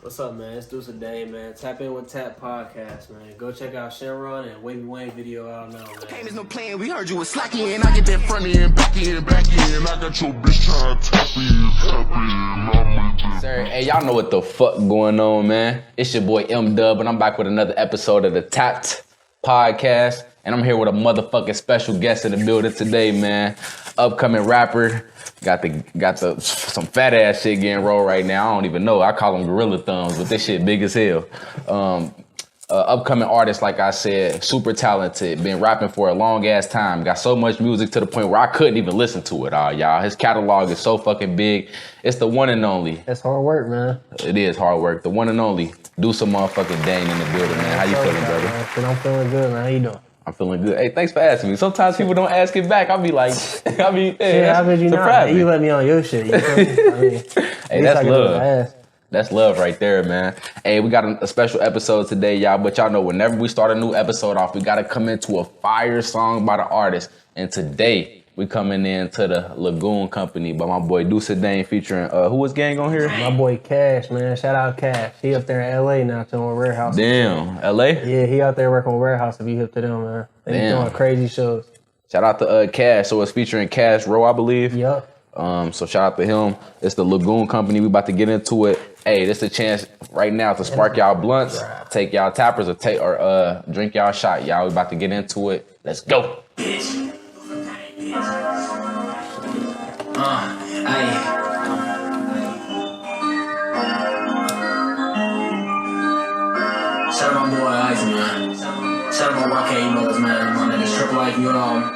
What's up, man? It's Dusa Dane, man. Tap in with Tap Podcast, man. Go check out Shenron and Wavy Wayne video out now, man. Hey, there's no playing. We heard you was slacking, and I get that front end, back end, back end. I got your bitch trying to tap in. Sir, hey, y'all know what the fuck going on, man. It's your boy M-Dub, and I'm back with another episode of the Tapped Podcast. And I'm here with a motherfucking special guest in the building today, man. Upcoming rapper. Got some fat ass shit getting rolled right now. I don't even know. I call them gorilla thumbs, but this shit big as hell. Upcoming artist, like I said, super talented. Been rapping for a long ass time. Got so much music to the point where I couldn't even listen to it all, y'all. His catalog is so fucking big. It's the one and only. It's hard work, man. It is hard work. The one and only Dusa motherfucking Dane in the building, man. How you feeling, brother? Man, I'm feeling good, man. How you doing? I'm feeling good. Hey, thanks for asking me. Sometimes people don't ask it back. I'll be like, hey, how could you not? You let me on your shit. You feel me? I mean, hey, that's love. That's love right there, man. Hey, we got a special episode today, y'all. But y'all know whenever we start a new episode off, we got to come into a fire song by the artist. And today, we coming into the Lagoon Company by my boy Dusa Dane featuring, who was gang on here? My boy Cash, man. Shout out Cash. He up there in L.A. now doing warehouse. Damn, L.A.? Yeah, he out there working with warehouse if you hip to them, man. They doing crazy shows. Shout out to Cash. So it's featuring Cash R.O.E, I believe. Yup. So shout out to him. It's the Lagoon Company. We about to get into it. Hey, this is a chance right now to spark y'all blunts, take y'all tappers, or drink y'all shot. Y'all, we about to get into it. Let's go. Shout out my boy Ice, man. Shout out my YK mothers, man. My niggas triple like you know.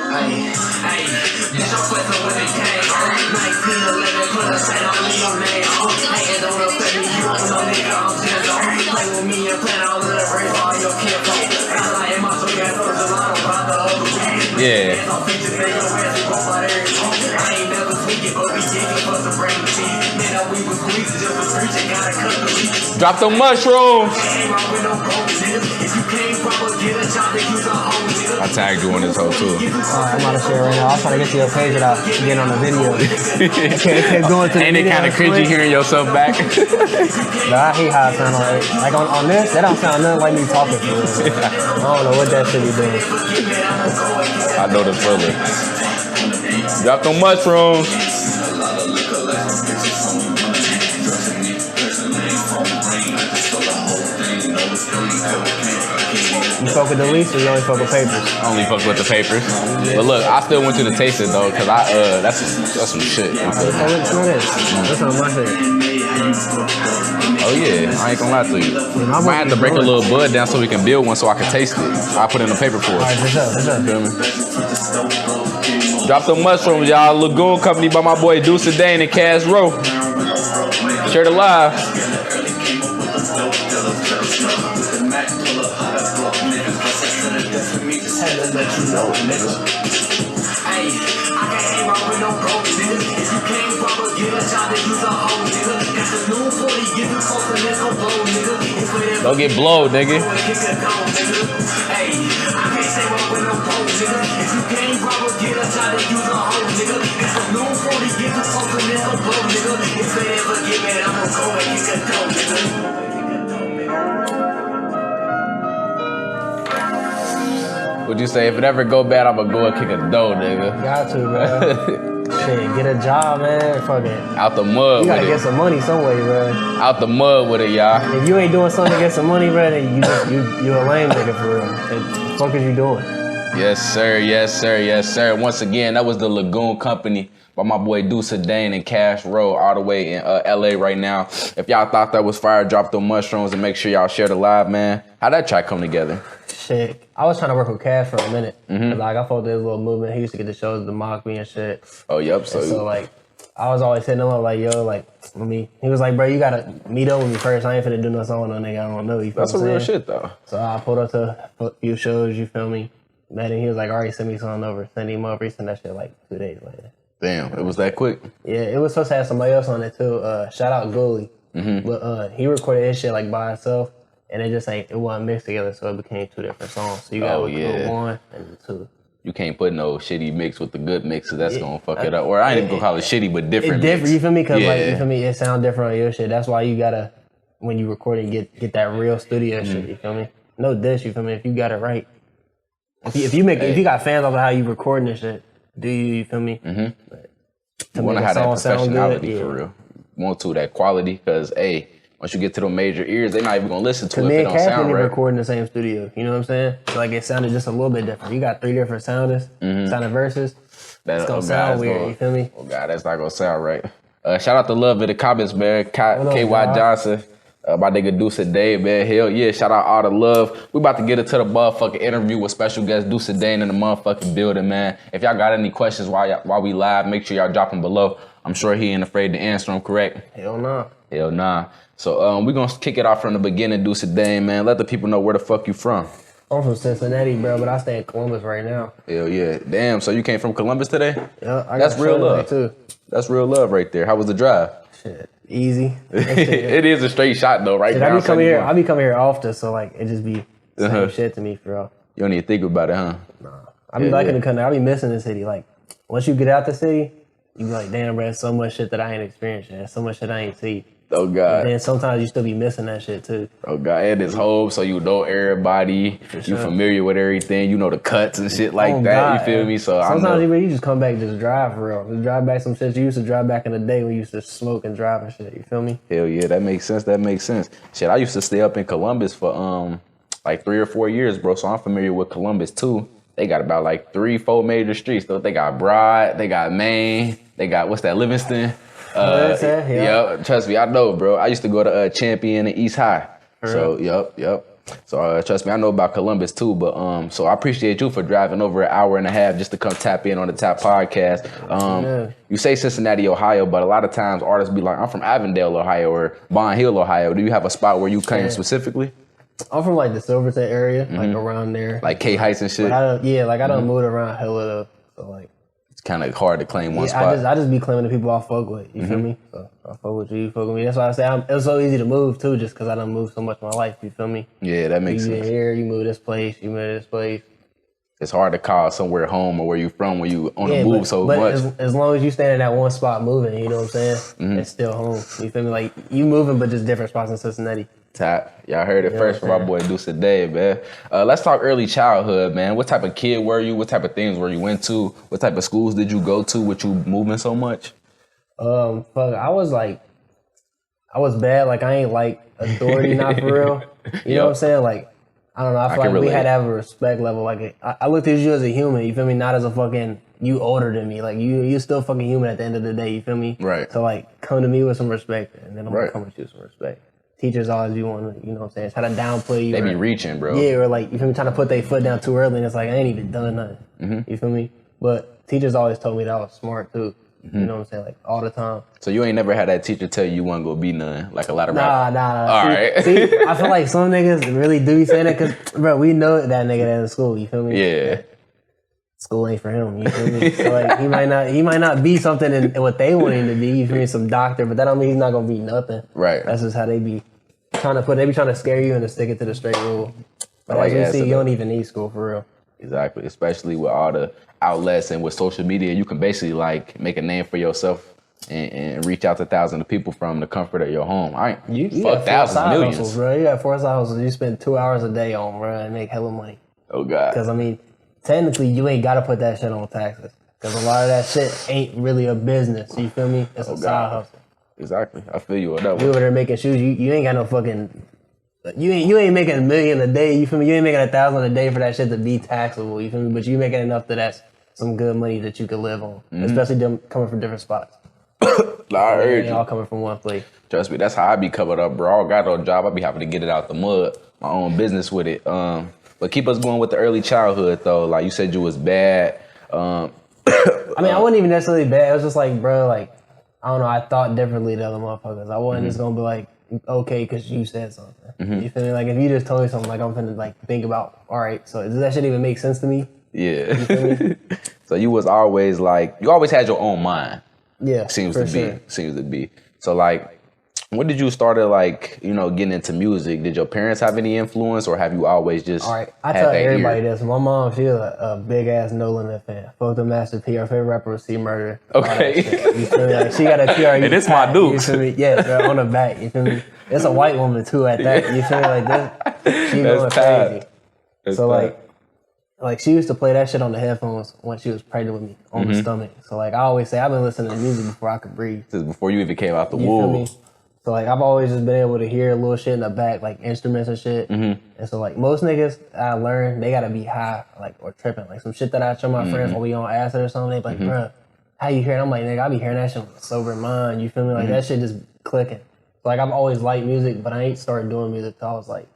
Hey, this your Plethora with the gang. 1911, put a sign on your name. Hey, it don't affect me, you want no nigga, I'm Jendo. Play with me and plan all of the race, all your kinfolk. I like my soul, got those a lot about the other week. Yeah. I ain't never tweaking, but we digging for some brain teeth. Man, we was squeezing just for preaching, gotta cut the leaves. Drop the mushrooms. I tagged you on this hoe too. I'm about to share right now. I was trying to get to your page without getting on the video. Okay, going to the Ain't it kind of cringy hearing yourself back? Nah, I hate how it sounds like on this, that don't sound nothing like me talking for real. I don't know what that should be doing. I know the feeling. Drop them mushrooms. You fuck with the least or you only fuck with papers? I only fuck with the papers. But look, I still want you to taste it though, cause that's some shit. Smell this. That's on my head. Oh yeah, I ain't gonna lie to you. I might have to break a little bud down so we can build one so I can taste it. I'll put it in the paper for us. Alright, what's up? Feel me? Drop the mushrooms, y'all. Lagoon Company by my boy Dusa Dane and Cash R.O.E. Share the live. Don't get blowed, nigga. What'd you say? If it ever go bad, I'ma go and kick a dough, nigga. Got to, bro. Shit, get a job, man. Fuck it. Out the mud with it. You gotta get some money some way, bro. Out the mud with it, y'all. If you ain't doing something to get some money, bro, then you a lame nigga for real. What the fuck is you doing? Yes, sir. Yes, sir. Yes, sir. Once again, that was the Lagoon Company by my boy Dusa Dane and Cash R.O.E. all the way in L.A. right now. If y'all thought that was fire, drop them mushrooms and make sure y'all share the live, man. How'd that track come together? Shit. I was trying to work with Cash for a minute. Like, I felt this little movement. He used to get the shows to mock me and shit. Oh, yep. So like, I was always hitting him up like, yo, like, he was like, bro, you gotta meet up with me first. I ain't finna do no song with no nigga I don't know. You feel that's some real shit, though. So I pulled up to a few shows, you feel me? Met him. He was like, all right, send me something over. Send him over. He sent that shit like 2 days later. Damn, it was that quick? Yeah, it was supposed to have somebody else on it too. Shout out Goalie. But he recorded his shit like by himself. And it just ain't, it wasn't mixed together, so it became 2 different songs. So you got to put 1 and 2. You can't put no shitty mix with the good mix, cause that's gonna fuck it up. Or I ain't even gonna call it shitty, but different. It's different, mix. you feel me? Cause like, you feel me? It sounds different on your shit. That's why you gotta, when you record it, get that real studio shit. You feel me? No dish. You feel me? If you got it right. If you got fans of how you recording this shit, do you feel me? You wanna have that professionality for real. You want that quality, cause once you get to the major ears, they're not even gonna listen to it if it don't sound right. Recording in the same studio. You know what I'm saying? So like it sounded just a little bit different. You got 3 different sounders, sounding verses. It's gonna sound weird. You feel me? Oh God, that's not gonna sound right. Shout out to Love in the comments, man. KY Johnson. My nigga Dusa Dane, man. Hell yeah. Shout out all the love. We about to get into the motherfucking interview with special guest Dusa Dane in the motherfucking building, man. If y'all got any questions while we live, make sure y'all drop them below. I'm sure he ain't afraid to answer them, correct? Hell nah. Hell nah. So we gonna kick it off from the beginning, Dusa Dane, man. Let the people know where the fuck you from. I'm from Cincinnati, bro, but I stay in Columbus right now. Hell yeah. Damn, so you came from Columbus today? Yeah, That's real love. Too. That's real love right there. How was the drive? Shit, easy. It is a straight shot though, right? I be coming here often, so like it just be same shit to me for real. You don't even think about it, huh? Nah. I be liking the country. I be missing the city. Like once you get out the city, you be like, damn, bro, there's so much shit that I ain't experienced yet. So much shit I ain't seen. Oh God. And then sometimes you still be missing that shit too. Oh God, and it's home, so you know everybody. You familiar with everything. You know the cuts and shit like that. God, you feel me? So sometimes you just come back and just drive for real. Just drive back some shit you used to drive back in the day when you used to smoke and drive and shit. You feel me? Hell yeah, that makes sense. That makes sense. Shit, I used to stay up in Columbus for like 3 or 4 years, bro. So I'm familiar with Columbus too. They got about like 3-4 major streets. So they got Broad, they got Main, they got what's that, Livingston. Yep, trust me, I know, bro. I used to go to Champion and East High. So, yep. So, trust me, I know about Columbus too. But so I appreciate you for driving over an hour and a half just to come tap in on the Tap Podcast. You say Cincinnati, Ohio, but a lot of times artists be like, I'm from Avondale, Ohio, or Bond Hill, Ohio. Do you have a spot where you came specifically? I'm from like the Silverton area, like around there. Like K Heights and shit? I done moved around hella though. So like, it's kind of hard to claim one spot. I just be claiming the people I fuck with. You feel me? So I fuck with you fuck with me. That's why I say it was so easy to move too, just because I done moved so much in my life. You feel me? Yeah, that makes sense. You here, you move this place, you move this place. It's hard to call somewhere home or where you from when you on the move so much. As long as you stand in that one spot moving, you know what I'm saying? It's still home. You feel me? Like you moving, but just different spots in Cincinnati. Tap. Y'all heard it first from my boy Dusa Dane, man. Let's talk early childhood, man. What type of kid were you? What type of things were you into? What type of schools did you go to with you moving so much? I was bad. Like I ain't like authority, not for real. You know what I'm saying? Like, I don't know. I feel like we had to have a respect level. Like I looked at you as a human, you feel me? Not as a fucking, you older than me. Like you still fucking human at the end of the day, you feel me? Right. So like come to me with some respect and then I'm gonna come with you with some respect. Teachers always be wanting to, you know what I'm saying, try to downplay you. They be reaching, bro. Yeah, or like, you feel me, trying to put their foot down too early and it's like, I ain't even done nothing. You feel me? But teachers always told me that I was smart too. You know what I'm saying? Like all the time. So you ain't never had that teacher tell you wasn't gonna be none, like a lot of rappers? Nah. All right. See, I feel like some niggas really do be saying that because, bro, we know that nigga that's in school, you feel me? Yeah. School ain't for him, you feel me? So like, he might not be something in what they want him to be, you feel me? Some doctor, but that don't mean he's not gonna be nothing. Right. That's just how they be trying to scare you into sticking to the straight rule. But as you see, you don't even need school for real. Exactly, especially with all the outlets and with social media, you can basically like make a name for yourself and reach out to thousands of people from the comfort of your home. You fuck thousands, millions. Hustles, bro. You got 4 side hustles you spend 2 hours a day on, bro, and make hella money. Oh God. Because I mean, technically, you ain't gotta put that shit on taxes. Because a lot of that shit ain't really a business. You feel me? It's a side hustle. Exactly. I feel you on that one. You over there making shoes, you ain't got no fucking. You ain't making $1 million a day. You feel me? You ain't making $1,000 a day for that shit to be taxable. You feel me? But you making enough that's some good money that you could live on, especially them coming from different spots. I heard you. All coming from one place. Trust me, that's how I be covered up, bro. I got no job. I be happy to get it out the mud. My own business with it. But keep us going with the early childhood though. Like you said, you was bad. I mean, I wasn't even necessarily bad. It was just like, bro, like I don't know. I thought differently than other motherfuckers. I wasn't just gonna be like, okay, because you said something. You feel me? Like if you just told me something, like I'm finna like think about, all right, so does that shit even make sense to me? Yeah. You feel me? So you was always like, you always had your own mind. Yeah. Seems to be. So like, When did you started like, you know, getting into music? Did your parents have any influence or have you always just All right, I tell everybody this. My mom, she was a big ass No Limit fan. Fuck the Master P. Her favorite rapper was C Murder. Okay. You feel me? Like, she got a TRU. And it's my dude. You feel me? Yeah, bro, on the back. You feel me? It's a white woman too at that. You feel me? Like this, she going crazy. So like she used to play that shit on the headphones when she was pregnant with me on the stomach. So like I always say, I've been listening to music before I could breathe. This is before you even came out the You feel womb. me? So like I've always just been able to hear a little shit in the back, like instruments and shit. And so like most niggas I learned, they gotta be high, like or tripping. Like some shit that I show my friends when we on acid or something, they be like, bruh, how you hearing? I'm like, nigga, I be hearing that shit with a sober mind. You feel me? Like that shit just clicking. So like I've always liked music, but I ain't started doing music till I was like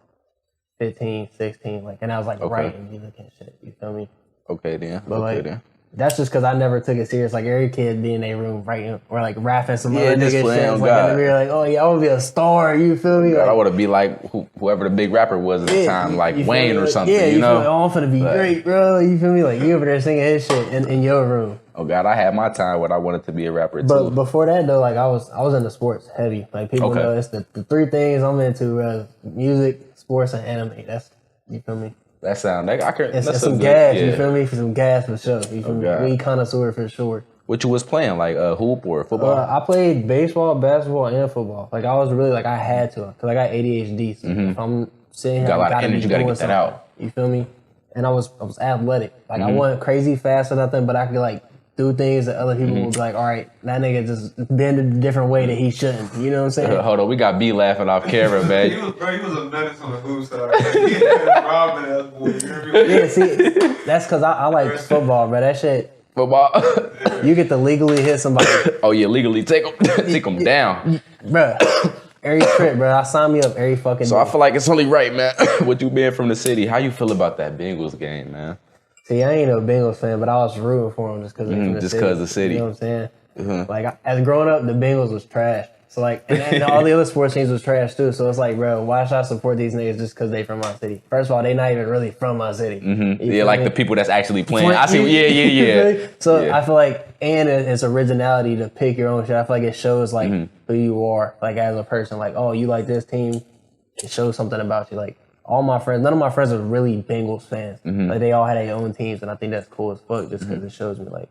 15, 16, like, and I was like writing music and shit. You feel me? Okay then. But like, that's just because I never took it serious. Like every kid be in their room writing or like rapping some other nigga shit. Like in the mirror, like, oh yeah, I want to be a star. You feel me? God, I want to be like whoever the big rapper was at the time, like Wayne or something. Yeah, you know? Feel like, oh, I'm finna be great, bro. You feel me? Like you over there singing his shit in your room. Oh God, I had my time when I wanted to be a rapper too. But before that though, like I was into sports heavy. Like people know it's the three things I'm into: music, sports, and anime. That's, you feel me? That sound like I could. It's some gas, you feel me? For some gas for sure. You feel me? We connoisseur for sure. What you was playing, like hoop or football? I played baseball, basketball, and football. Like I was really like I had to, cause I got ADHD. So if I'm sitting here, got a lot of energy, you gotta get that out. You feel me? And I was athletic. Like I wasn't crazy fast or nothing, but I could like do things that other people would be like, all right, that nigga just bend a different way that he shouldn't. You know what I'm saying? Hold on, we got B laughing off camera, man. He was a menace on the hoop side. He had Robin ass boy. Yeah, see, that's cause I like football, bro. That shit. Football. You get to legally hit somebody. Oh yeah, legally take them down, bro. Every trip, bro. I sign me up every fucking day. So I feel like it's only right, man. With you being from the city, how you feel about that Bengals game, man? See, I ain't no Bengals fan, but I was rooting for them just because of the city. You know what I'm saying? Like, as growing up, the Bengals was trash. So, like, and all the other sports teams was trash, too. So, it's like, bro, why should I support these niggas just because they from my city? First of all, they not even really from my city. Yeah, like the people that's actually playing. I see, yeah. So, I feel like, and it's originality to pick your own shit. I feel like it shows, like, who you are, like, as a person. Like, oh, you like this team? It shows something about you. Like, all my friends, none of my friends are really Bengals fans. Like they all had their own teams, and I think that's cool as fuck just because it shows me like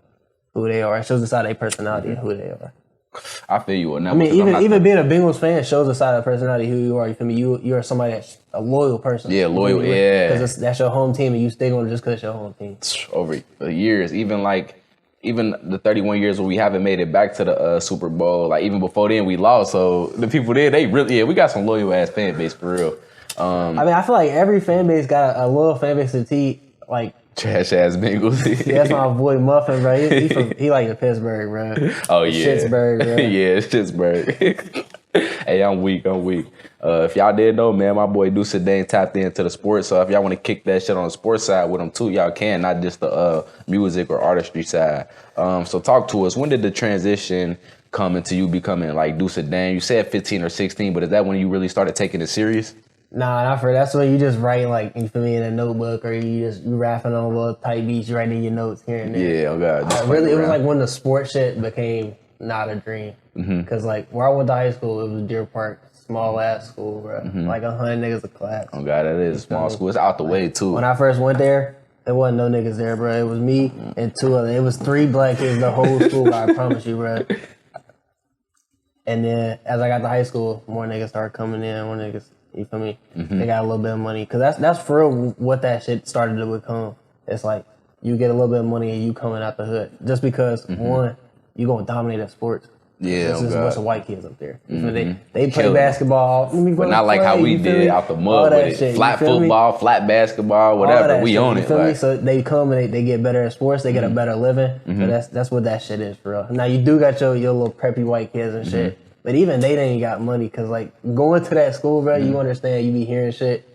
who they are. It shows the side of their personality and who they are. I feel you on that. I mean, even being a Bengals fan shows the side of personality who you are. You feel me? You're somebody that's a loyal person. Yeah, loyal. Yeah, because that's your home team, and you stick on it just because it's your home team. Over years, even the 31 years where we haven't made it back to the Super Bowl. Like even before then, we lost. So the people there, they really, we got some loyal ass fan base for real. I mean, I feel like every fan base got a loyal fan base to T. Like trash ass Bengals. Yeah, that's my boy Muffin, bro. He like the Pittsburgh, bro. Oh yeah, Pittsburgh, bro. Yeah, it's Pittsburgh. Hey, I'm weak. If y'all didn't know, man, my boy Dusa Dane tapped into the sports. So if y'all want to kick that shit on the sports side with him too, y'all can. Not just the music or artistry side. So talk to us. When did the transition come into you becoming like Dusa Dane? You said 15 or 16, but is that when you really started taking it serious? Nah, not for that's when you just write like, you feel me, in a notebook, or you rapping on little tight beats, you writing your notes here and there. Yeah, oh god. Really, it was like when the sports shit became not a dream. Cause like where I went to high school, it was Deer Park, small ass school, bro. Like 100 niggas a class. Oh god, that is small school. It's out the way too. When I first went there, there wasn't no niggas there, bro. It was me and two other. It was 3 black kids the whole school. I promise you, bro. And then as I got to high school, more niggas started coming in. More niggas. You feel me? They got a little bit of money. Cause that's for real what that shit started to become. It's like you get a little bit of money and you coming out the hood. Just because one, you gonna dominate at sports. Yeah, this is a bunch of white kids up there. You feel they play basketball, but not like how we did out the mud with it. Shit, flat football, flat basketball, whatever. We own it. You feel me? So they come and they get better at sports. They get a better living. So that's what that shit is for real. Now you do got your little preppy white kids and shit. But even they ain't got money, cause like going to that school, bro, you understand, you be hearing shit.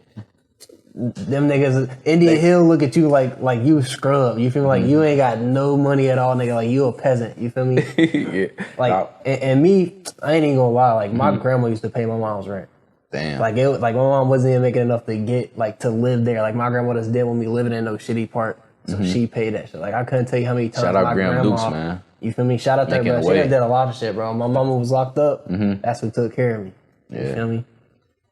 Them niggas, Indian Hill look at you like you scrub. You feel me? Like you ain't got no money at all, nigga. Like you a peasant. You feel me? Yeah. Like and me, I ain't even gonna lie. Like my grandma used to pay my mom's rent. Damn. Like it was like my mom wasn't even making enough to get like to live there. Like my grandma just did when we living in no shitty part. So she paid that shit. Like I couldn't tell you how many times Shout out Graham Dukes, man. You feel me? Shout out to her, bro. She done did a lot of shit, bro. My mama was locked up. That's who took care of me. You feel me?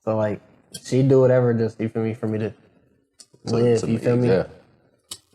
So like, she do whatever, just you feel me, for me to live. You feel me?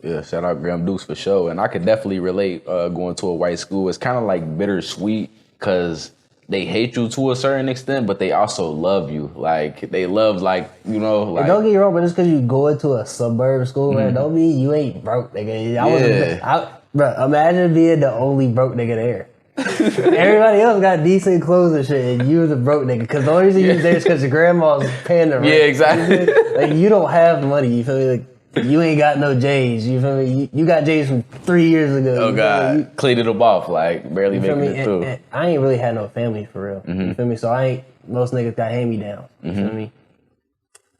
Yeah. Shout out Graham Dukes for sure. And I could definitely relate going to a white school. It's kind of like bittersweet because they hate you to a certain extent, but they also love you. Like they love, like, you know, like. Don't get me wrong, but just because you go into a suburb school, man, don't mean you ain't broke, nigga. Bro, imagine being the only broke nigga there. Everybody else got decent clothes and shit, and you was a broke nigga. Because the only reason you was there is because your grandma's paying the rent. Yeah, exactly. Like, you don't have money, you feel me? Like, you ain't got no J's, you feel me? You got J's from 3 years ago. Oh, God. Cleaned them off, like, barely making it through. And I ain't really had no family, for real. You feel me? So most niggas got hand-me-downs, you feel me?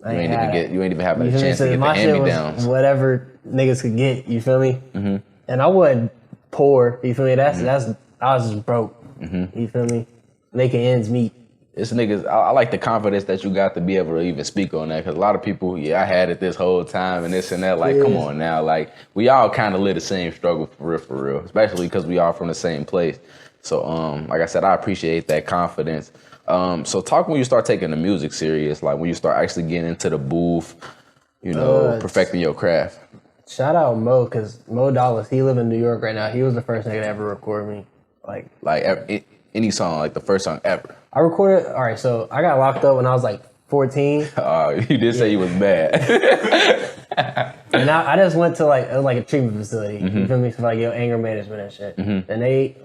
You ain't even having a chance to get the hand-me-downs. Whatever niggas could get, you feel me? And I wasn't poor, you feel me? I was just broke, you feel me? Making ends meet. It's niggas, I like the confidence that you got to be able to even speak on that, because a lot of people, I had it this whole time and this and that, like, come on now, like, we all kind of live the same struggle for real, especially because we all from the same place. So, like I said, I appreciate that confidence. So talk when you start taking the music serious, like when you start actually getting into the booth, you know, perfecting your craft. Shout out Mo, because Mo Dollars, he live in New York right now. He was the first nigga to ever record me. Like any song, like the first song ever. I recorded, all right, so I got locked up when I was like 14. You did say you was bad. And I just went to like a treatment facility, you feel me, for like your anger management and shit. And they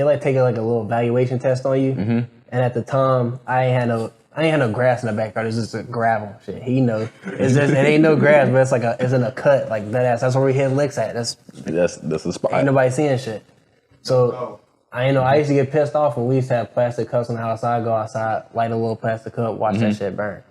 like take like a little evaluation test on you. And at the time, I ain't had no grass in the backyard. It's just a gravel shit. He knows. It ain't no grass, but it's in a cut like that ass. That's where we hit licks at. That's the spot. Ain't nobody seeing shit. So I used to get pissed off when we used to have plastic cups in the house. I'd go outside, light a little plastic cup, watch that shit burn.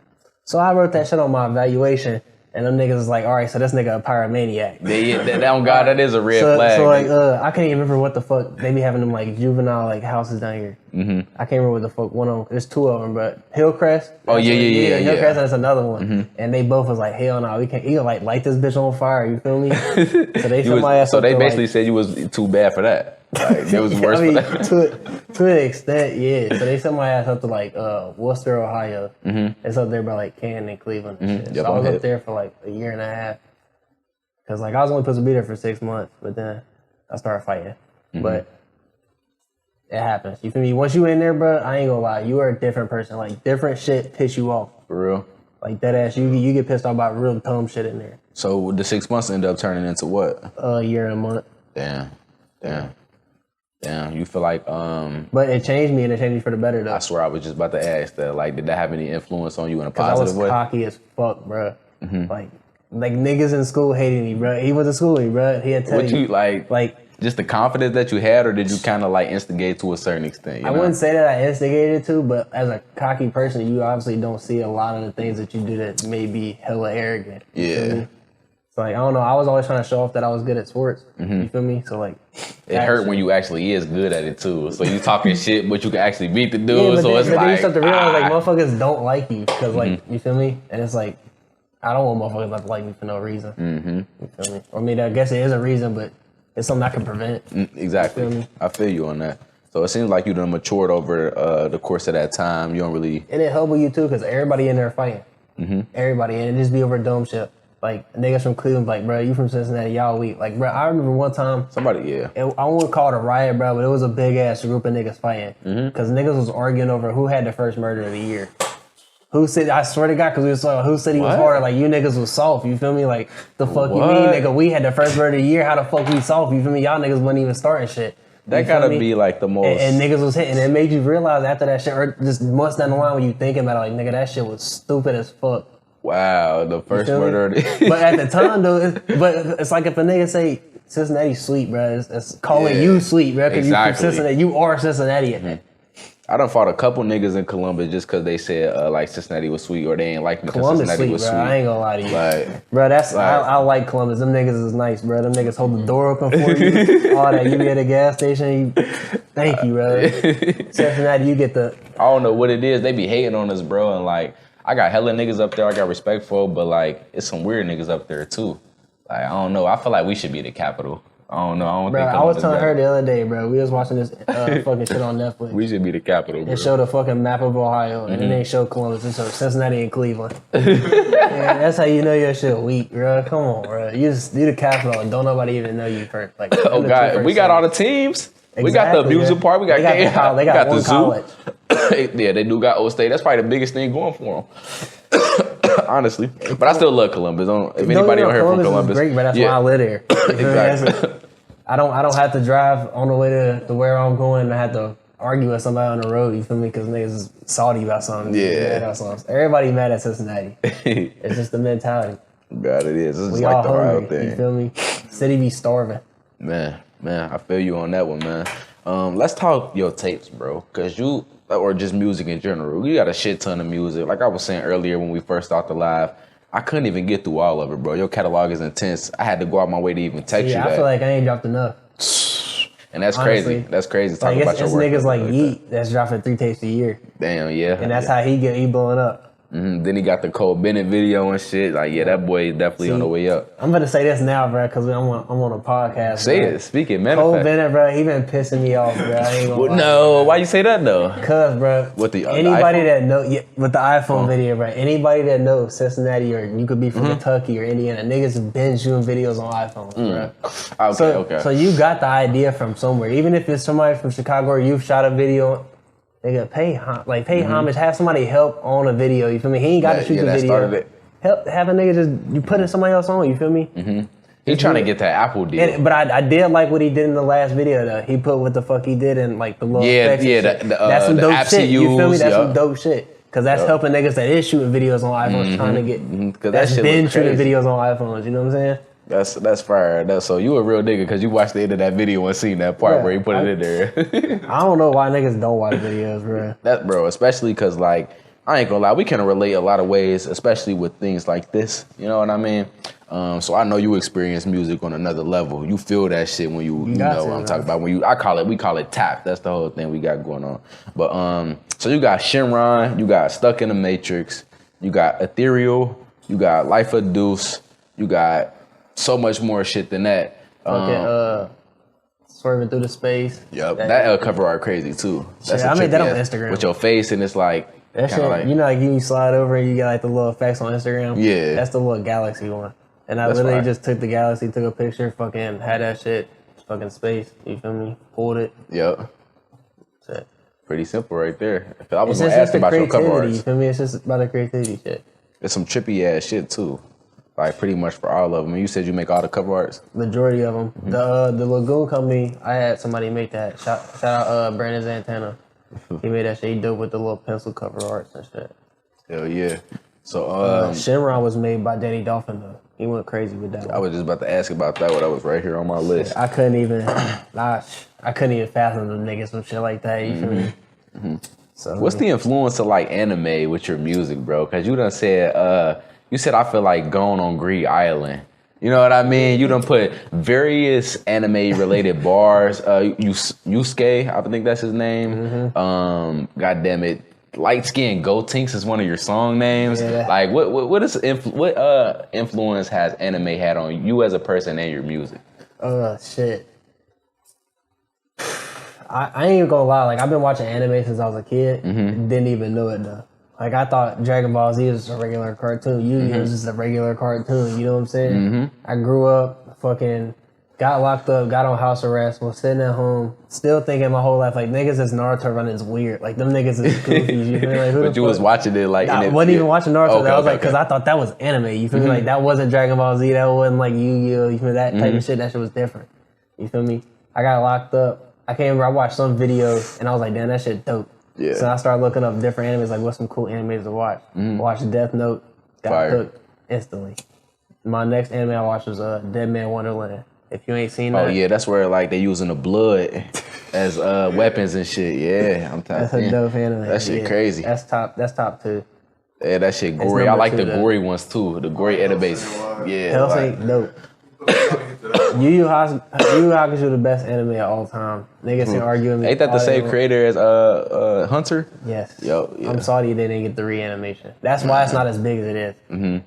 So I wrote that shit on my evaluation, and them niggas was like, all right, so this nigga a pyromaniac. That is a red flag. So like, I can't even remember what the fuck, they be having them like juvenile like houses down here. I can't remember what the fuck one of them, there's two of them, but Hillcrest. Oh, yeah. Hillcrest, that's another one. And they both was like, hell no, we can't, you can like light this bitch on fire, you feel me? So they they basically said you was too bad for that. Like, it was worse for that. To an extent, yeah. So they sent my ass up to like Worcester, Ohio. It's up there by like Canton and Cleveland and shit. So I was up there for like a year and a half. Cause like I was only supposed to be there for 6 months, but then I started fighting. But it happens. You feel me? Once you in there, bro, I ain't gonna lie, you are a different person. Like different shit piss you off. For real? Like that ass, you get pissed off about real dumb shit in there. So the 6 months ended up turning into what? A year and a month. Damn, you feel like But it changed me, and it changed me for the better though. I swear I was just about to ask that. Like, did that have any influence on you in a positive way? I was cocky as fuck, bro. Like niggas in school hated me, bro. He went to school with me, bro. He had to tell you like just the confidence that you had, or did you kind of like instigate to a certain extent? I wouldn't say that I instigated to, but as a cocky person, you obviously don't see a lot of the things that you do that may be hella arrogant. Yeah. So like, I don't know, I was always trying to show off that I was good at sports. You feel me? So like, it hurt when you actually is good at it too. So you talking shit, but you can actually beat the dude. So it's like, then you start to realize like motherfuckers don't like you because like, you feel me? And it's like, I don't want motherfuckers not to like me for no reason. You feel me? I mean, I guess it is a reason, but it's something I can prevent. Exactly. You feel me? I feel you on that. So it seems like you done matured over the course of that time. You don't really. And it helped with you too, because everybody in there fighting. Everybody, and it just be over dumb shit. Like, niggas from Cleveland, like, bro, you from Cincinnati, y'all weak. Like, bro, I remember one time. I wouldn't call it a riot, bro, but it was a big-ass group of niggas fighting. Because niggas was arguing over who had the first murder of the year. Who said, I swear to God, because we was talking, who said he was harder? Like, you niggas was soft, you feel me? Like, the fuck you mean, nigga? We had the first murder of the year, how the fuck we soft? You feel me? Y'all niggas wasn't even starting shit. That gotta be like the most. And niggas was hitting. It made you realize after that shit, or just months down the line when you thinking about it, like, nigga, that shit was stupid as fuck. Wow, the first murder. But at the time, though, it's like if a nigga say Cincinnati sweet, bro, it's calling you sweet, bro, because you from Cincinnati, you are Cincinnati. I done fought a couple niggas in Columbus just because they said like Cincinnati was sweet, or they ain't like me because Cincinnati was sweet. I ain't gonna lie to you, like, bro. I like Columbus. Them niggas is nice, bro. Them niggas hold the door open for you. All that. You be at a gas station. Thank you, bro. Cincinnati, you get the. I don't know what it is. They be hating on us, bro, and like. I got hella niggas up there I got respect for, but like, it's some weird niggas up there too. Like, I don't know. I feel like we should be the capital. I don't know. I don't Bro, think I was Columbus telling her better. the other day, bro. We was watching this fucking shit on Netflix. We should be the capital, bro. It showed a fucking map of Ohio, and then they showed Columbus. It showed Cincinnati and Cleveland. Man, that's how you know your shit weak, bro. Come on, bro. You just do the capital, and don't nobody even know you first. Like, Oh God, we got all the teams. Exactly, we got the amusement park. We got they got the one zoo. college. Yeah, they do got Old State. That's probably the biggest thing going for them. Honestly, but I still love Columbus. If anybody on here from Columbus, is great, but that's why I live there. Exactly. I don't have to drive on the way to where I'm going. And I have to argue with somebody on the road. You feel me? Because niggas is salty about something. Yeah. About something. Everybody mad at Cincinnati. It's just the mentality. God, it is. It's We like all the Ohio hungry. thing. You feel me? City be starving. Man, I feel you on that one, man. Let's talk your tapes, bro. Cause you, or just music in general, you got a shit ton of music. Like I was saying earlier when we first started live, I couldn't even get through all of it, bro. Your catalog is intense. I had to go out my way to even text you that. I feel like I ain't dropped enough. And that's Honestly. crazy. That's crazy talking Like about your it's work. niggas like that. Yeet that's dropping 3 tapes a year. Damn, yeah. And that's how he blowing up. Then he got the Cole Bennett video and shit. Like, yeah, that boy is definitely on the way up. I'm gonna say this now, bro, because I'm on a podcast. Say bro. it. Speak it. Cole Manifest. Bennett, bro, he been pissing me off, bro. I ain't gonna lie. No, why you say that though? Cause, bro, With the anybody iPhone? that know with the iPhone video, bro, anybody that knows Cincinnati or you could be from Kentucky or Indiana, niggas have been shooting videos on iPhones, bro. Okay. So you got the idea from somewhere, even if it's somebody from Chicago or you've shot a video. Nigga, pay homage. Have somebody help on a video. You feel me? He ain't got to shoot the that video. started it. Help, have a nigga just you put it somebody else on. You feel me? He trying to get that Apple deal. But I did like what he did in the last video though. He put what the fuck he did and like the little effects and shit. That's some dope shit. You feel me? That's some dope shit. Cause that's helping niggas that is shooting videos on iPhones trying to get. Cause that's that shit been look shooting crazy. videos on iPhones. You know what I'm saying? That's fire. So you a real nigga because you watched the end of that video and seen that part Yeah, where he put it in there. I don't know why niggas don't watch videos, bro. That bro, especially because like I ain't gonna lie, we can relate a lot of ways, especially with things like this. You know what I mean? So I know you experience music on another level. You feel that shit when you know what I'm talking about. We call it tap. That's the whole thing we got going on. But so you got Shinron, you got Stuck in the Matrix, you got Ethereal, you got Life of Deuce, you got so much more shit than that. Swerving through the space. Yep, that cover art crazy too. That's I made that on trippy ass- Instagram. with your face and it's like That shit, like, you know, like you slide over and you get like the little effects on Instagram. Yeah. That's the little Galaxy one. And I That's literally fire. just took the Galaxy, took a picture, fucking had that shit, fucking space. You feel me? Pulled it. Yep. That's it. Pretty simple right there. If I was It's gonna ask just the about your cover creativity. You arts, feel me? It's just about the creativity shit. it's some trippy ass shit too. Like pretty much for all of them. And you said you make all the cover arts. Majority of them. The Lagoon company, I had somebody make that. Shout out Brandon Zantana. He made that shit. He dope with the little pencil cover arts and shit. Hell yeah. So Shinron was made by Danny Dolphin though. He went crazy with that one. I was just about to ask about that. What I was right here on my list. I couldn't even fathom them niggas with shit like that. You feel me? So What's the influence of like anime with your music, bro? Cause you done said you said I feel like Gone on Greed Island. You know what I mean? You done put various anime related bars. Yusuke, I think that's his name. God damn it. Light Skin Gotenks is one of your song names. Yeah. Like what influence has anime had on you as a person and your music? Shit. I ain't even gonna lie. Like I've been watching anime since I was a kid. Didn't even know it though. Like I thought Dragon Ball Z was just a regular cartoon. Yu-Gi-Oh was just a regular cartoon. You know what I'm saying? I grew up, fucking got locked up, got on house arrest, was sitting at home, still thinking my whole life like niggas is Naruto running is weird. Like them niggas is goofy. You feel me? Like, who But the you was fuck? watching it like I in it- wasn't even watching Naruto. Okay, I was like, okay. because I thought that was anime. You feel me? Like that wasn't Dragon Ball Z. That wasn't like Yu-Gi-Oh. You feel me? That type of shit. That shit was different. You feel me? I got locked up. I can't remember. I watched some video and I was like, damn, that shit dope. Yeah. So I started looking up different animes. Like, what's some cool animes to watch? Watched Death Note. Got Fire. hooked instantly. My next anime I watched was Dead Man Wonderland. If you ain't seen that, Oh yeah, that's where like they using the blood as weapons and shit. Yeah, I'm tired. that's a dope anime. That shit crazy. That's top 2. Yeah, that shit gory. I number like 2 the though. gory ones too. The gory animes. Yeah. Hellsing, dope. Yu Yu Hakusho the best anime of all time. Niggas can argue with me. Ain't that the all they same want. creator as Hunter? Yes. Yo, yeah. I'm salty they didn't get the reanimation. That's why it's not as big as it is.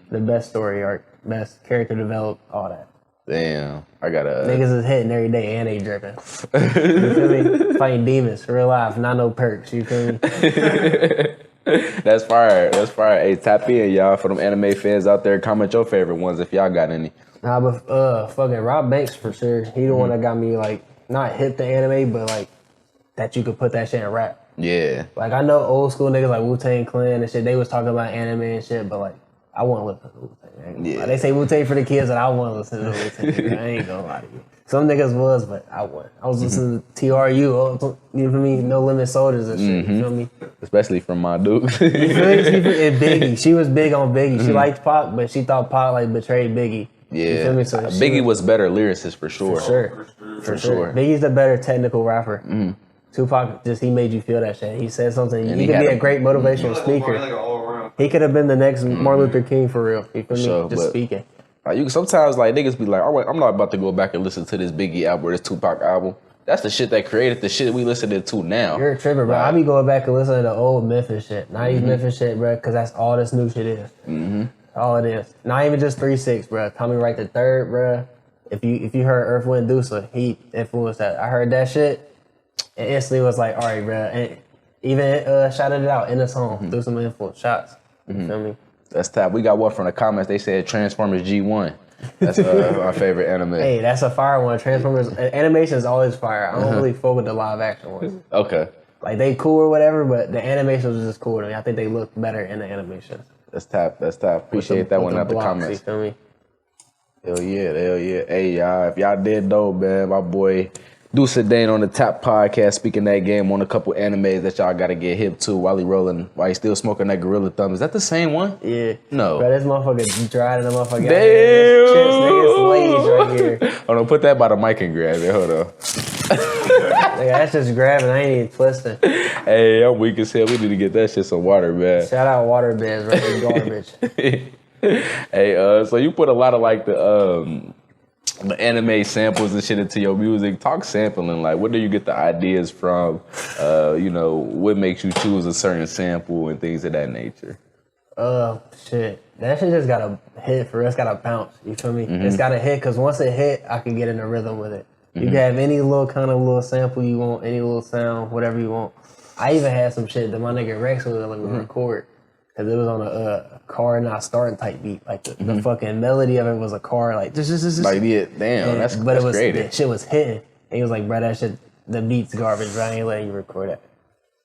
The best story arc, best character developed, all that. Damn, I gotta. Niggas is hitting every day and they dripping. You feel me? Fighting demons, real life, not no perks. You feel me? That's fire. That's fire. Hey, tap in, y'all, for them anime fans out there. Comment your favorite ones if y'all got any. Nah, but fucking Rob Banks for sure. He the one that got me like not hip to anime, but like that you could put that shit in rap. Yeah. Like I know old school niggas like Wu-Tang Clan and shit. They was talking about anime and shit, but like I wouldn't listen to Wu-Tang. Yeah. Like, they say Wu-Tang for the kids, and I wouldn't listen to Wu-Tang. I ain't gonna lie to you. Some niggas was, but I wouldn't. I was listening to TRU. You feel me? No Limit Soldiers and shit. You feel me? Especially from my dude. You feel me? And Biggie. She was big on Biggie. She liked Pac, but she thought Pac like betrayed Biggie. Yeah. You feel me? So Biggie was better lyricist for sure. For sure. Biggie's the better technical rapper. Tupac he made you feel that shit. He said something. And he could be a great motivational speaker. Like an all-around. He could have been the next Martin Luther King for real. You feel me? Sure, Just but- speaking. Like you sometimes like niggas be like, all right, I'm not about to go back and listen to this Biggie album or this Tupac album. That's the shit that created the shit we listening to now. You're a tripper, bro. I be going back and listening to old Memphis shit. 90s Memphis shit, bro, because that's all this new shit is. All it is. Not even just 3-6, bro. Tommy Wright the Third, bro. If you heard Earth, Wind, Dusa, he influenced that. I heard that shit and instantly was like, all right, bro. And even shouted it out in the song. Threw some influence shots. You feel me? That's top. We got one from the comments. They said Transformers G1. That's my favorite anime. Hey, that's a fire one. Transformers animation is always fire. I don't really fuck with the live action ones. Okay. Like they cool or whatever, but the animations are just cool to me. I think they look better in the animations. That's top. That's top. Appreciate that one out the blocks, comments. You feel me? Hell yeah. Hell yeah. Hey, y'all. If y'all did know, man, my boy Dusa Dane on the Top Podcast speaking that game on a couple animes that y'all got to get hip to while he still smoking that Gorilla Thumb. Is that the same one? Yeah. No. Bro, this motherfucker dried in the motherfucker. Damn. Chips, nigga, slaves right here. Hold on, put that by the mic and grab it. Hold on. Nigga, that's just grabbing. I ain't even twisting. Hey, I'm weak as hell. We need to get that shit some water, man. Shout out water beds, right? They garbage. Hey, so you put a lot of like the anime samples and shit into your music. Talk sampling. Like, where do you get the ideas from? What makes you choose a certain sample and things of that nature? Shit. That shit just gotta hit for real. It's gotta bounce. You feel me? It's gotta hit, because once it hit, I can get in the rhythm with it. You can have any little sample you want, any little sound, whatever you want. I even had some shit that my nigga Rex was let me record. Cause it was on a car not starting type beat. Like the fucking melody of it was a car like this. Like, yeah, damn, that's creative. The shit was hitting. And he was like, bro, that shit, the beat's garbage, bro. I ain't letting you record that.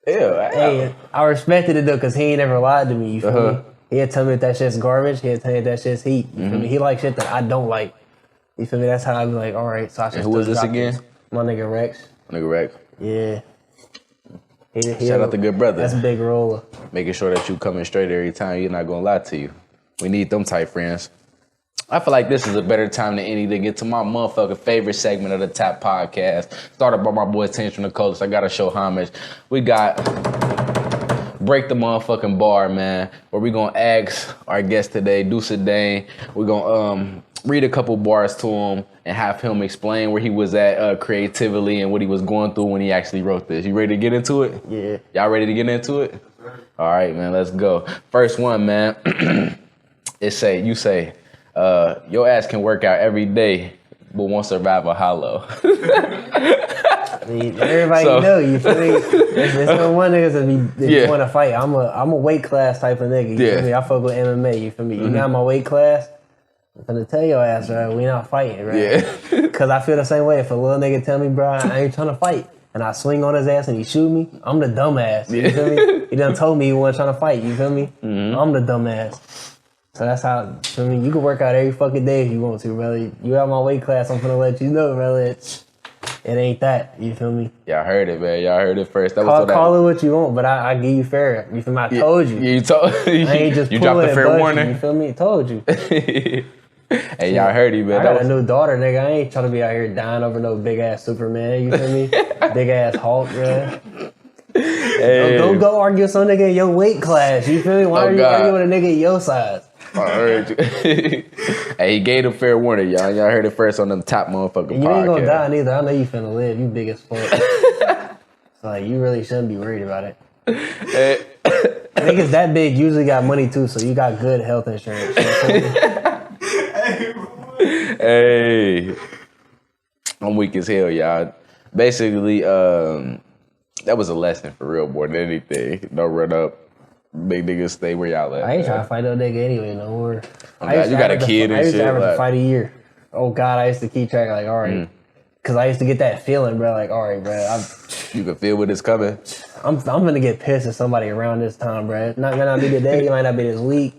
Yeah, Hey, I respected it though, cause he ain't never lied to me. You feel me? He'd tell me if that shit's garbage. He'd tell me if that shit's heat. You feel me? He like shit that I don't like. You feel me? That's how I be like, all right. So I should. Who is this again? My nigga Rex. Nigga Rex. Yeah. Shout out to good brother. That's big roller. Making sure that you coming straight every time. You're not gonna lie to you. We need them type friends. I feel like this is a better time than any to get to my motherfucking favorite segment of the Tap Podcast. Started by my boy Tens from the Coast. I gotta show homage. We got Break the Motherfucking Bar, man, where we gonna ask our guest today, Dusa Dane. We're gonna read a couple bars to him and have him explain where he was at creatively and what he was going through when he actually wrote this. You ready to get into it? Yeah. Y'all ready to get into it? All right, man, let's go. First one, man. You say, your ass can work out every day, but won't survive a hollow. I mean, everybody know, you feel me? There's no one niggas that want to fight. I'm a weight class type of nigga. You feel me? I fuck with MMA. You feel me? You got my weight class. I'm gonna tell your ass, right? We not fighting, right? Yeah. Cause I feel the same way. If a little nigga tell me, bro, I ain't trying to fight, and I swing on his ass and he shoot me, I'm the dumbass. You feel me? He done told me he wasn't trying to fight. You feel me? I'm the dumbass. So that's how. I mean, you can work out every fucking day if you want to, brother. You out my weight class, I'm gonna let you know, brother. It ain't that. You feel me? Y'all heard it, man. Y'all heard it first. Call it what you want, but I give you fair. You feel me? I told you. You told. I ain't just you dropped the fair warning. You feel me? Told you. Hey, y'all heard it, man. I got a new daughter, nigga. I ain't trying to be out here dying over no big ass Superman. You feel me? Big ass Hulk, man. Hey. Go argue with some nigga in your weight class. You feel me? Why are you arguing with a nigga your size? I heard you. Hey, he gave a fair warning, y'all. Y'all heard it first on them Top motherfucking and you podcast. ain't gonna die neither. I know you finna live. You big as fuck. So like, you really shouldn't be worried about it. Hey. Niggas that big usually got money too, so you got good health insurance. You know Hey, I'm weak as hell, y'all. Basically, that was a lesson for real more than anything. Don't run up. Big niggas stay where y'all at. I ain't trying to fight no nigga anyway no more. You got a kid and shit. I used to average a fight a year. Oh God, I used to keep track like, all right. Cause I used to get that feeling, bro, like, all right, bro. You can feel when it's coming. I'm gonna get pissed at somebody around this time, bro. It might not be today, it might not be this week.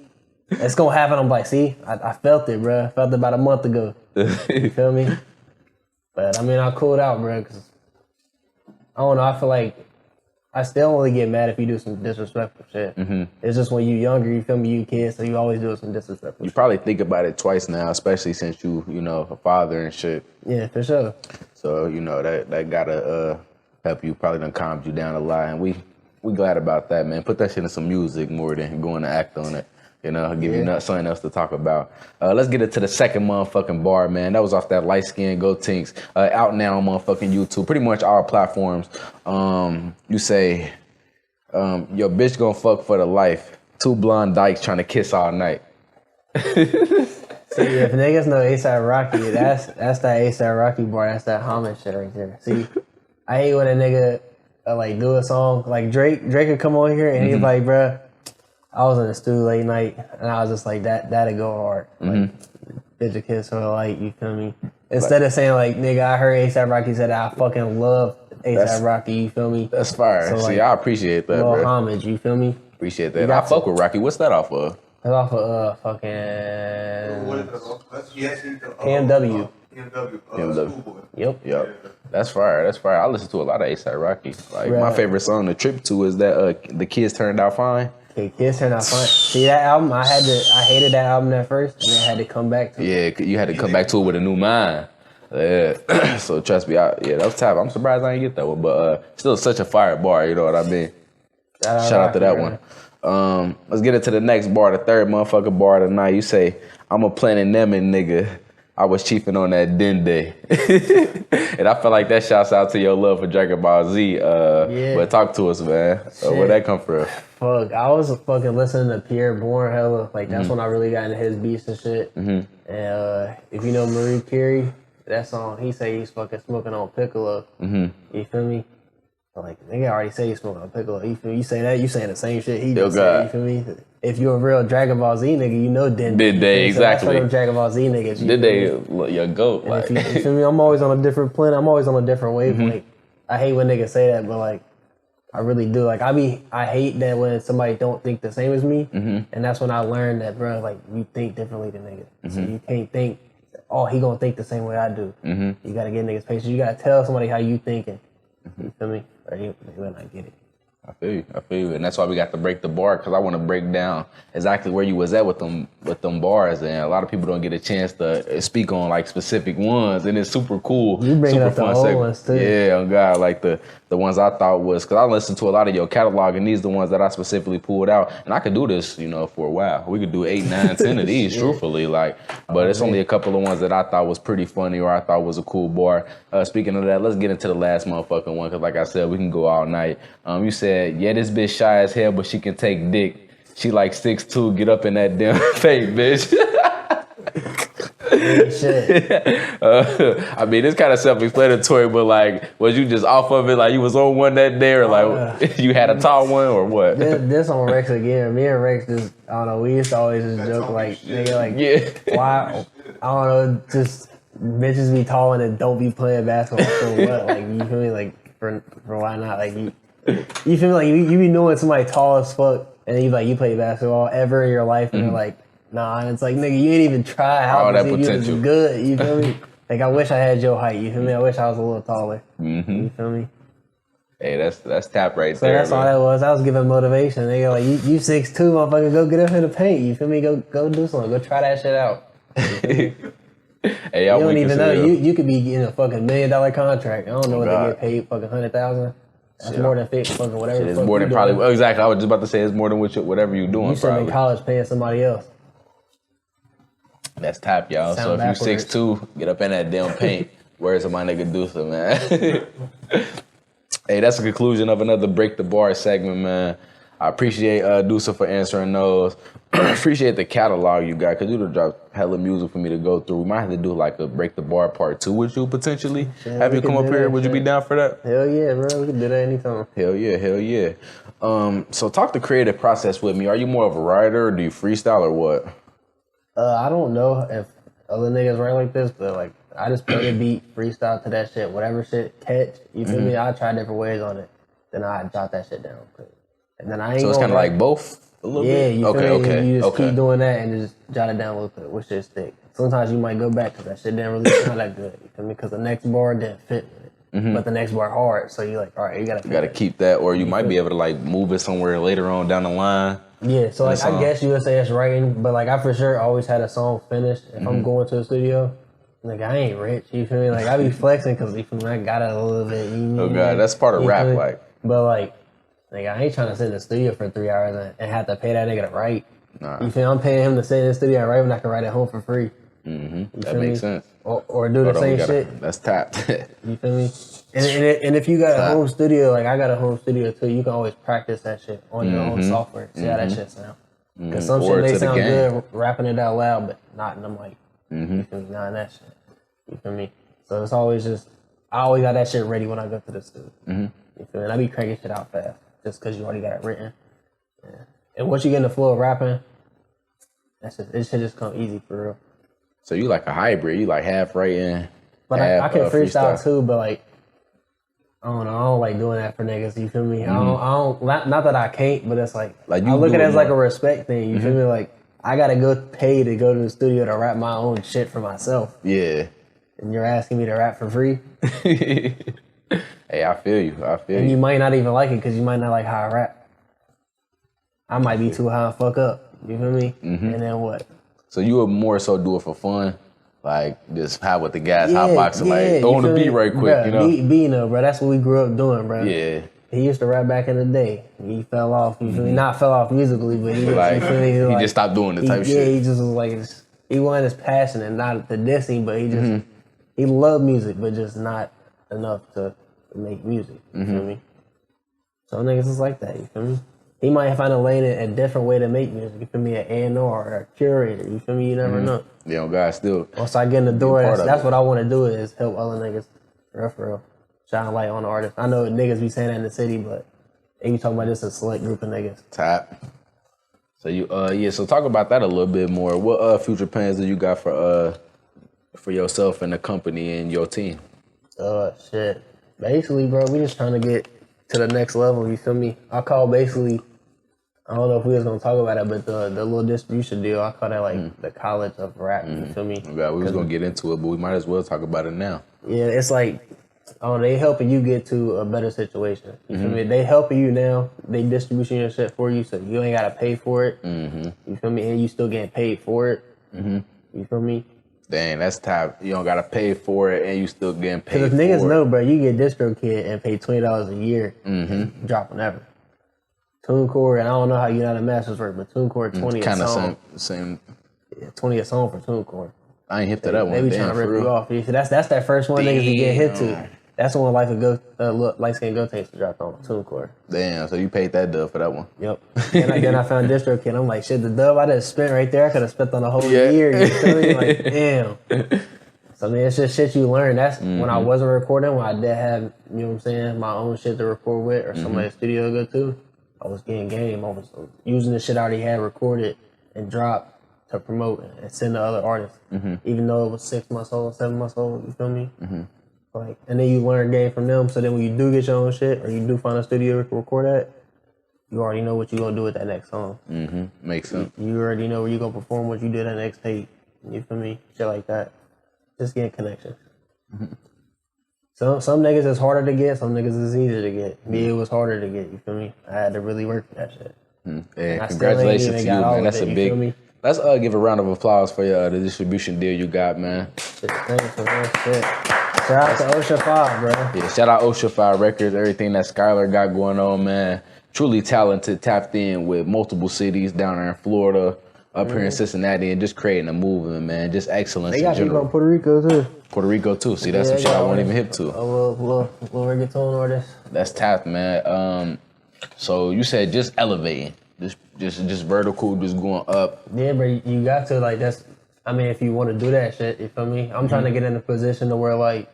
It's gonna happen. I'm like, see, I felt it, bro. I felt it about a month ago. You feel me? But I mean, I cooled out, bro, cause I don't know. I feel like I still only get mad if you do some disrespectful shit. It's just when you younger, you feel me, you kid, so you always do some disrespectful shit. Probably think about it twice now, especially since you know, a father and shit. Yeah, for sure. So, you know, that gotta help you, probably done calmed you down a lot. And we glad about that, man. Put that shit in some music more than going to act on it. You know, give you something else to talk about. Let's get into the second motherfucking bar, man. That was off that Light Skin Go Tinks. Out now on motherfucking YouTube. Pretty much all platforms. You say, your bitch gonna fuck for the life. Two blonde dykes trying to kiss all night. See, if niggas know A$AP Rocky, that's that A$AP Rocky bar. That's that homage shit right there. See, I hate when a nigga like do a song. Like Drake would come on here and he's like, bruh, I was in the studio late night, and I was just like, that'd go hard. Like, bitch a kiss for the light, you feel me? Instead of saying like, nigga, I heard A$AP Rocky said I fucking love A$AP Rocky, you feel me? That's fire. So, see, I appreciate that, bro. Homage, you feel me? Appreciate that. I fuck with Rocky. What's that off of? That's off of fucking PMW. PMW. Yep. That's fire. I listen to a lot of A$AP Rocky. Like my favorite song to trip to is that The Kids Turned Out Fine. The Kids Turned Out Fine. See that album? I hated that album at first, and then I had to come back to it. Yeah, you had to come back to it with a new mind. Yeah. So trust me, that was tough. I'm surprised I didn't get that one, but still such a fire bar. You know what I mean? Shout out to that one. Let's get into the next bar, the third motherfucking bar tonight. You say, I'm a Planet Nemen nigga. I was chiefing on that Dende. And I feel like that shouts out to your love for Dragon Ball Z. But talk to us, man. Where'd that come from? Fuck, I was fucking listening to Pierre Bourne hella. Like, that's when I really got into his beats and shit. And if you know Marie Curie, that song, he say he's fucking smoking on Piccolo. You feel me? Like, nigga already say he's smoking on Piccolo. You feel me? You say that, you saying the same shit he just said. You feel me? If you're a real Dragon Ball Z nigga, you know Dende, exactly. So that's for them Dragon Ball Z niggas. Dende, your goat. Like. You feel me? I'm always on a different planet. I'm always on a different wavelength. I hate when niggas say that, but like, I really do. Like, I hate that when somebody don't think the same as me, and that's when I learned that, bro, like, you think differently than niggas. So you can't think, oh, he gonna think the same way I do. You gotta get niggas patience. You gotta tell somebody how you thinking. You feel me? Or they will not get it. I feel you. And that's why we got to break the bar, because I want to break down exactly where you was at with them bars. And a lot of people don't get a chance to speak on like specific ones, and it's super cool. You bring super up the old ones too. Yeah, oh God, like the ones I thought was, because I listened to a lot of your catalog, and these are the ones that I specifically pulled out. And I could do this, you know, for a while. We could do 8, 9, 10 of these, truthfully. Like, but it's only a couple of ones that I thought was pretty funny, or I thought was a cool bar. Speaking of that, let's get into the last motherfucking one, because like I said, we can go all night. You said, yeah, this bitch shy as hell, but she can take dick. She like 6'2", get up in that damn fake bitch. I mean, it's kind of self-explanatory, but like, was you just off of it? Like, you was on one that day, or like, you had a tall one, or what? This on Rex again. Me and Rex just, I don't know, we used to always just joke, like, nigga, like, why, I don't know, just bitches be tall and don't be playing basketball for what? Like, you feel me? Like, for why not? Like, you feel me? Like, you be knowing somebody tall as fuck, and you play basketball ever in your life, and you're like, nah, and it's like, nigga, you ain't even try how that potential. You was good, you feel me? Like, I wish I had your height, you feel me? I wish I was a little taller, you feel me? Hey, that's tap right so there. That's all that was. I was giving motivation. Nigga, like, you 6'2", motherfucker, go get up in the paint, you feel me? Go do something, go try that shit out. Hey, you don't even know. You could be getting a fucking $1 million contract. I don't know what they get paid, fucking 100,000. That's more than fucking whatever. It's more than probably doing. Exactly. I was just about to say it's more than whatever you're doing. You should in college paying somebody else. That's tap, y'all. So if you 6'2", get up in that damn paint. Where's my nigga Dusa, man? Hey, that's the conclusion of another Break the Bar segment, man. I appreciate Dusa for answering those. Appreciate the catalog you got, because you done dropped hella music for me to go through. We might have to do like a Break the Bar part 2 with you potentially. Yeah, have you come up here? Would you be down for that? Hell yeah, bro. We can do that anytime. Hell yeah. So talk the creative process with me. Are you more of a writer, or do you freestyle, or what? I don't know if other niggas write like this, but like I just play the beat, freestyle to that shit, whatever shit catch. You feel me? I try different ways on it. Then I jot that shit down. And then I ain't. So it's kind of like both. A little bit? You feel me? You just keep doing that and just jot it down a little bit. Which shit stick. Sometimes you might go back because that shit didn't really sound that good. You feel me? Because the next bar didn't fit with it. But the next bar hard. So you're like, all right, you gotta keep that, or you might be able to like move it somewhere later on down the line. Yeah, so like I guess you would say it's writing, but like I for sure always had a song finished. If I'm going to the studio, like I ain't rich, you feel me? Like I be flexing because you feel me? I got it a little bit. Oh God, that's part of rap, like. But like I ain't trying to sit in the studio for 3 hours and have to pay that nigga to write. Nah. You feel me? I'm paying him to sit in the studio and write when I can write at home for free. That makes sense. Or do the same shit. That's tapped. You feel me? And if you got a home studio, like I got a home studio too, you can always practice that shit on your own software. See how that shit sound. Because some shit may sound good rapping it out loud, but not in the mic. You feel me? Not in that shit. You feel me? So it's always just, I always got that shit ready when I go to the studio. You feel me? And I be cranking shit out fast just because you already got it written. Yeah. And once you get in the flow of rapping, it should just come easy for real. So you like a hybrid? You like half writing? But I can freestyle too, but like, I don't know. I don't like doing that for niggas. You feel me? I don't. Not that I can't, but it's like I look at it as like a respect thing. You feel me? Like I gotta go pay to go to the studio to rap my own shit for myself. Yeah. And you're asking me to rap for free? Hey, I feel you. And you might not even like it because you might not like how I rap. I might be too high and fuck up. You feel me? And then what? So you would more so do it for fun? Like, just hop with the guys, hotboxing, like, throw on the beat right quick, bruh, you know? Beano, bro. That's what we grew up doing, bro. Yeah. He used to rap back in the day. He fell off. You feel me? Not fell off musically, but he, like, you feel me? He just stopped doing the type shit. Yeah, he just was like, he wasn't as passionate, not the dissing, but he just, he loved music, but just not enough to make music. You feel me? Some niggas is like that, you feel me? He might find a lane in a different way to make music. You feel me? An A&R or a curator. You feel me? You never know. Yeah, God, still. Once I get in the door, that's what I want to do is help other niggas. For real. Shine light on the artist. I know niggas be saying that in the city, but they be talking about just a select group of niggas. Tap. So you, so talk about that a little bit more. What future plans do you got for yourself and the company and your team? Shit. Basically, bro, we just trying to get to the next level. You feel me? I call basically. I don't know if we was gonna talk about it, but the little distribution deal, I call that like the college of rap. You feel me? Yeah, we was gonna get into it, but we might as well talk about it now. Yeah, it's like, they helping you get to a better situation. You feel me? They helping you now. They distribution your shit for you, so you ain't gotta pay for it. You feel me? And you still getting paid for it. You feel me? Dang, that's top. You don't gotta pay for it, and you still getting paid for it. Because niggas know, bro, you get DistroKid and pay $20 a year, and drop whenever. TuneCore, and I don't know how United Masters work, but TuneCore 20 a song. Kind of same. Yeah, 20 a song for TuneCore. I ain't hip to that one. They be trying to rip you off. That's that first one niggas you get hit to. That's the one Light Skin Go Taste dropped on TuneCore. Damn, so you paid that dub for that one. Yep. Then I found DistroKid. I'm like, shit, the dub I just spent right there, I could have spent on a whole year. You feel me? Like, damn. So, man, it's just shit you learn. That's when I wasn't recording, when I did have, you know what I'm saying, my own shit to record with or somebody's studio to go to. I was getting game. I was using the shit I already had recorded and dropped to promote and send to other artists. Even though it was 6 months old, 7 months old, you feel me? Like, and then you learn game from them. So then when you do get your own shit or you do find a studio to record at, you already know what you're going to do with that next song. Makes sense. You already know where you're going to perform what you did that next tape. You feel me? Shit like that. Just getting connections. Some niggas is harder to get, some niggas is easier to get. Me, it was harder to get, you feel me? I had to really work for that shit. Yeah, congratulations to you, man. That's a big. Let's give a round of applause for the distribution deal you got, man. Shit, thanks, man. Shit. Shout out to Ocean 5, bro. Yeah, shout out Ocean 5 Records, everything that Skylar got going on, man. Truly talented, tapped in with multiple cities down there in Florida, up here in Cincinnati, and just creating a movement, man. Just excellence in general. They got people in Puerto Rico, too. Puerto Rico, too. See, that's some shit I won't even hip to. A little reggaeton artist. That's tapped, man. So you said just elevating, just vertical, just going up. Yeah, but you got to like that's. I mean, if you want to do that shit, you feel me? I'm trying to get in a position to where like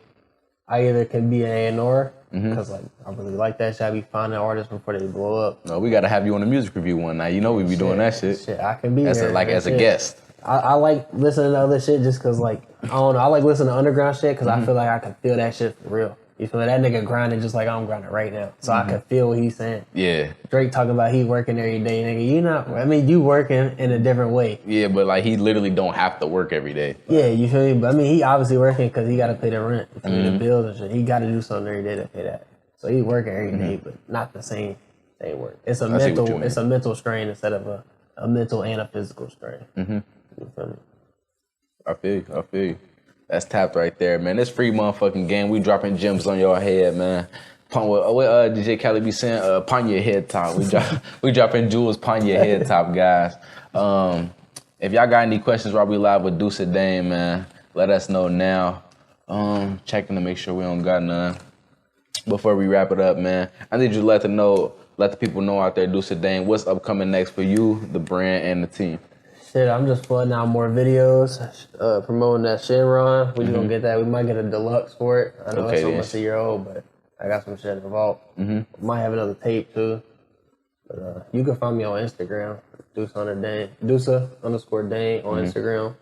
I either can be an A&R because like I really like that shit. I be finding artists before they blow up. No, we gotta have you on a music review one night. You know we be doing that shit. Shit, I can be as there. as a guest. I like listening to other shit just cause like I don't know. I like listening to underground shit because I feel like I can feel that shit for real. You feel me? That nigga grinding just like I'm grinding right now, so I can feel what he's saying. Yeah. Drake talking about he working every day, nigga. You not? I mean, you working in a different way. Yeah, but like he literally don't have to work every day. Yeah, you feel me? But I mean, he obviously working because he got to pay the rent, pay the bills and shit. He got to do something every day to pay that. So he working every day, but not the same work. It's a mental. It's a mental strain instead of a mental and a physical strain. You feel me? I feel you. That's tapped right there, man. This free motherfucking game. We dropping gems on your head, man. What DJ Khaled be saying? Upon your head top. We dropping jewels upon your head top, guys. If y'all got any questions while we live with Dusa Dane, man, let us know now. Checking to make sure we don't got none. Before we wrap it up, man, I need you to let the people know out there, Dusa Dane, what's upcoming next for you, the brand, and the team. Shit, I'm just flooding out more videos, promoting that Shinron. We gonna get that. We might get a deluxe for it. I know it's almost a year old, but I got some shit in the vault. Might have another tape too. But you can find me on Instagram, Dusa_Dane on Instagram.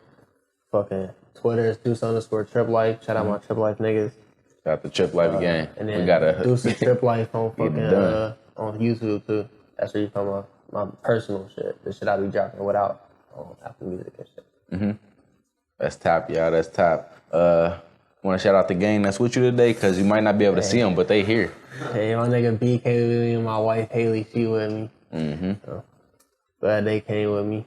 Fucking Twitter is Dusa_Trip Life. Shout out my Trip Life niggas. Shout out the Trip Life gang. And then we got Dusa Trip Life on fucking on YouTube too. That's where you find my personal shit. The shit I be dropping without on Apple Music and shit. That's top, y'all. That's top. Want to shout out the gang that's with you today because you might not be able to see them, but they here. Hey, my nigga B came with me and my wife Haley, she with me. So, glad they came with me,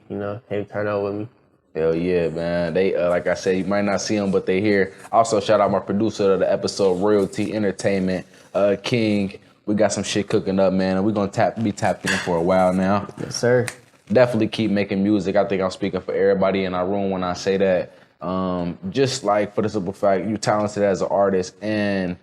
came turn out with me. Hell yeah, man. They, like I said, you might not see them, but they here. Also, shout out my producer of the episode, Royalty Entertainment, King. We got some shit cooking up, man, and we're going to be tapped in for a while now. Yes, sir. Definitely keep making music. I think I'm speaking for everybody in our room when I say that. Just like for the simple fact, you're talented as an artist, and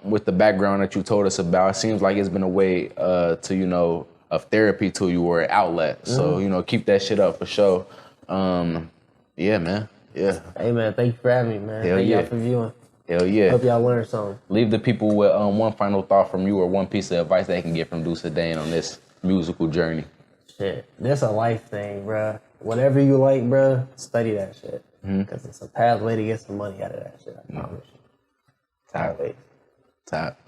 with the background that you told us about, it seems like it's been a way to, of therapy to you or an outlet. So, keep that shit up for sure. Yeah, man. Yeah. Hey, man, thank you for having me, man. Hell thank yeah. y'all for viewing. Hell yeah. Hope y'all learned something. Leave the people with one final thought from you or one piece of advice they can get from Dusa Dane on this musical journey. Shit, this a life thing, bruh. Whatever you like, bruh, study that shit. Because it's a pathway to get some money out of that shit, I promise you. Top.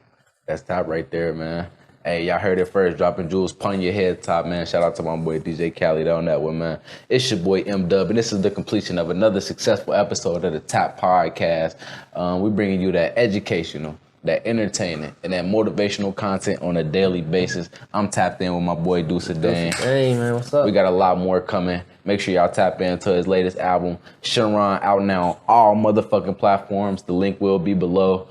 That's top right there, man. Hey, y'all heard it first. Dropping jewels upon your head top, man. Shout out to my boy DJ Khaled on that one, man. It's your boy M-Dub, and this is the completion of another successful episode of the Tap Podcast. We're bringing you that educational, that entertaining, and that motivational content on a daily basis. I'm tapped in with my boy Dusa Dane. Hey, man, what's up? We got a lot more coming. Make sure y'all tap into his latest album, Shinron, out now on all motherfucking platforms. The link will be below.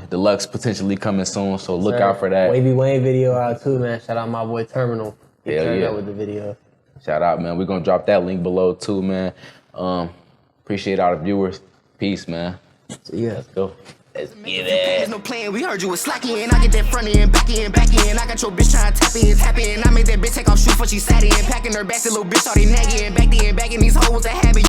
Deluxe potentially coming soon, so look out for that. Wavy Wayne video out too, man. Shout out my boy Terminal. He turned up with the video. Shout out, man. We're going to drop that link below too, man. Appreciate all the viewers. Peace, man. Yeah. Let's go. Let's get it. There's no plan, we heard you was slacking. I get that front end, back in. I got your bitch trying to tap in, tapping. I made that bitch take off shoes for she sat in. Packing her back, the little bitch started nagging. Back then, bagging these hoes a habit.